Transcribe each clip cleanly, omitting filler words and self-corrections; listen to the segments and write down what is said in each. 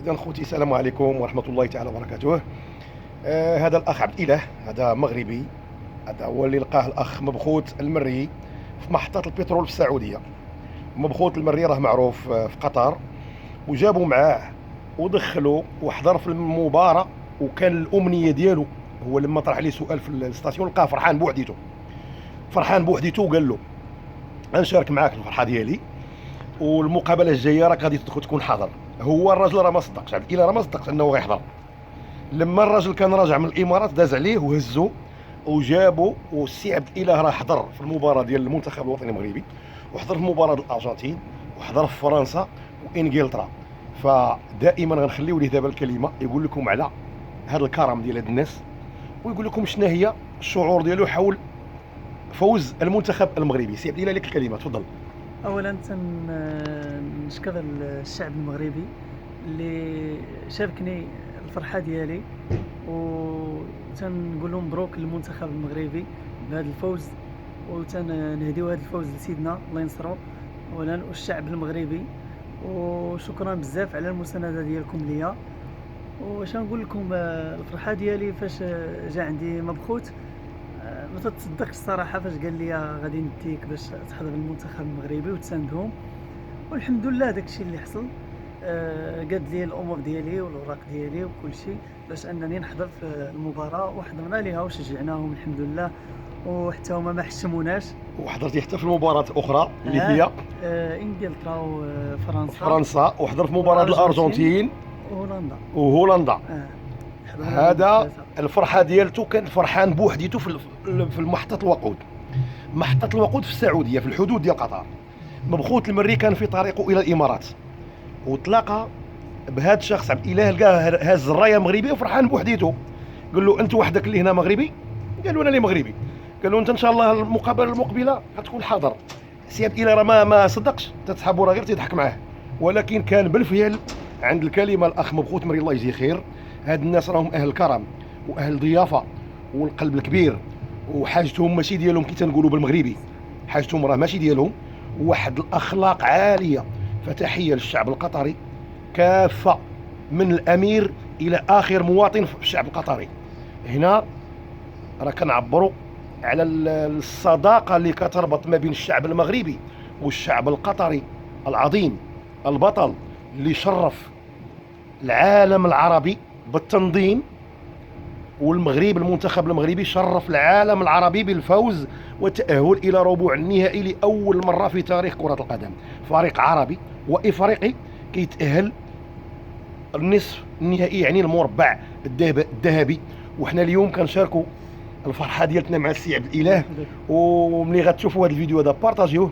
إذا خوتي السلام عليكم ورحمة الله تعالى وبركاته. هذا الأخ عبد الإله، هذا مغربي، هذا هو اللي لقاه الأخ مبخوت المري في محطة البترول في السعودية. مبخوت المري راه معروف في قطر، وجابوا معاه ودخلوا وحضر في المباراة، وكان الأمنية ديالو هو لما طرح عليه سؤال في الستاسيون لقاه فرحان بوحديته، فرحان بوحديته، وقال له غنشارك معاك الفرحة ديالي، والمقابله الجايه راك غادي تكون حاضر. هو الراجل راه ما صدقش، عبد الاله راه ما صدقش انه غيحضر. لما الراجل كان راجع من الامارات داز عليه وهزو وجابو، والسي عبد الاله راه حضر في المباراه ديال المنتخب الوطني المغربي، وحضر في مباراه الارجنتين، وحضر في فرنسا وانجلترا. فدائما غنخليو ليه دابا الكلمه يقول لكم على هذا الكرم ديال هاد الناس، ويقول لكم شنو هي الشعور ديالو حول فوز المنتخب المغربي. سي عبد الاله لك الكلمه، تفضل. اولا نشكر الشعب المغربي اللي شاركني الفرحه ديالي، وتنقول لهم مبروك للمنتخب المغربي بهذا الفوز، وتنهديو هذا الفوز لسيدنا الله ينصرو اولا والشعب المغربي. وشكرا بزاف على المسانده ديالكم ليا. واش نقول لكم، الفرحه ديالي فاش جا عندي مبخوت، ما تتصدقش الصراحه فاش قال لي غادي نديك باش تحضر المنتخب المغربي وتساندهم. والحمد لله داكشي اللي حصل. قاد لي الامور ديالي والاوراق ديالي وكل شيء باش انني نحضر في المباراه، وحضرنا ليها وشجعناهم الحمد لله، وحتى هما ما حشموناش. وحضرتي حتى في المباراه الاخرى اللي هي انجلترا وفرنسا. وحضر في مباراه الارجنتين وهولندا. هذا الفرحه ديالته كان فرحان بوحديته في محطه الوقود، محطه الوقود في السعوديه في الحدود ديال قطر. مبخوت المري كان في طريقه الى الامارات، وتلاقى بهذا الشخص عبد الاله، لقاه هاز الرايه مغربيه وفرحان بوحديته. قال له انت وحدك اللي هنا مغربي؟ قال له انا اللي مغربي. قال له انت ان شاء الله المقابله المقبله غتكون حاضر. سي عبد الاله راه ما صدقش، تتصحابوا راه غير تضحك معاه، ولكن كان بالفعل عند الكلمه الاخ مبخوت مري الله يجزيه خير. هاد الناس راهم اهل كرم واهل ضيافه والقلب الكبير، وحاجتهم ماشي ديالهم كي تنقولوا بالمغربي، حاجتهم راه ماشي ديالهم، واحد الاخلاق عاليه. فتحيه للشعب القطري كافه، من الامير الى اخر مواطن في الشعب القطري. هنا راه كنعبروا على الصداقه اللي كتربط ما بين الشعب المغربي والشعب القطري العظيم البطل، اللي شرف العالم العربي بالتنظيم. والمغرب، المنتخب المغربي شرف العالم العربي بالفوز والتأهل إلى ربوع النهائي لأول مرة في تاريخ كرة القدم. فريق عربي وإفريقي كيتأهل النصف النهائي، يعني المربع الذهبي. وحنا اليوم كنشاركوا الفرحة ديالتنا مع السي عبد الإله. وملي غتشوفوا هذا الفيديو هذا بارطاجيوه،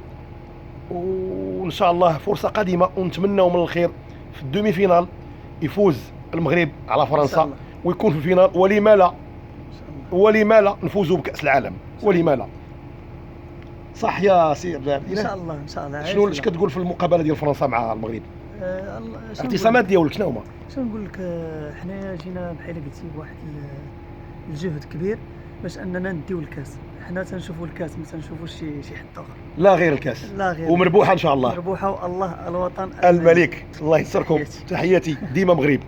وإن شاء الله فرصة قادمة، ونتمنوا من الخير في الدومي فينال يفوز المغرب على فرنسا ويكون في الفينال، ولما لا نفوزوا بكأس العالم، ولما لا. صح يا سي عبد الاله؟ ان شاء الله ان شاء الله. شنو اش كتقول في المقابله ديال فرنسا مع المغرب؟ الاعتصامات ديالك شنو هما؟ شنو نقول لك، حنايا جينا بحال قلتي بواحد الجهد كبير باش اننا نديو الكاس. حنا تنشوفوا الكاس، ما تنشوفوش شي حد اخر، لا غير الكاس، لا غير، ومربوحه ان شاء الله، مربوحه، والله الوطن الملك الله يسركم. تحياتي ديما مغرب.